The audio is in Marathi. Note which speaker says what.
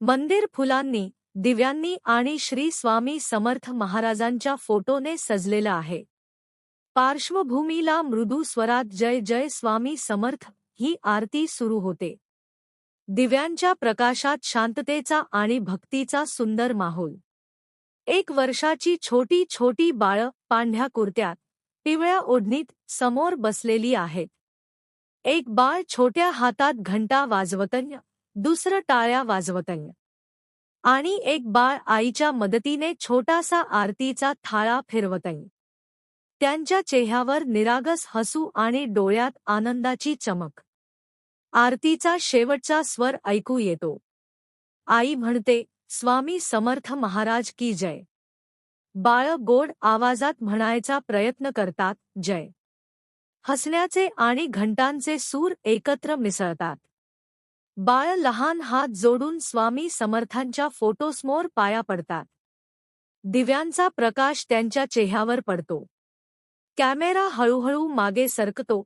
Speaker 1: मंदिर फुलांनी, दिव्यांनी आणि श्री स्वामी समर्थ महाराजांच्या फोटोने सजलेलं आहे. पार्श्वभूमीला मृदू स्वरात जय जय स्वामी समर्थ ही आरती सुरू होते. दिव्यांच्या प्रकाशात शांततेचा आणि भक्तीचा सुंदर माहोल. 1 वर्षाची छोटी छोटी बाळं पांढऱ्या कुर्त्यात, पिवळ्या ओढणीत समोर बसलेली आहेत. एक बाळ छोट्या हातात घंटा वाजवतंय, दुसरं टाळ्या वाजवतंय. आणि एक बाळ आईच्या मदतीने छोटासा आरतीचा थाळा फिरवतंय. त्यांच्या चेहऱ्यावर निरागस हसू आणि डोळ्यात आनंदाची चमक. आरतीचा शेवटचा स्वर ऐकू येतो. आई म्हणते, स्वामी समर्थ महाराज की जय. बाळं गोड आवाजात म्हणायचा प्रयत्न करतात, जय. हसण्याचे आणि घंटांचे सूर एकत्र मिसळतात. बाळं लहान हात जोडून स्वामी समर्थांच्या फोटोसमोर पाया पडतात. दिव्यांचा प्रकाश त्यांच्या चेहऱ्यावर पडतो. कॅमेरा हळूहळू मागे सरकतो.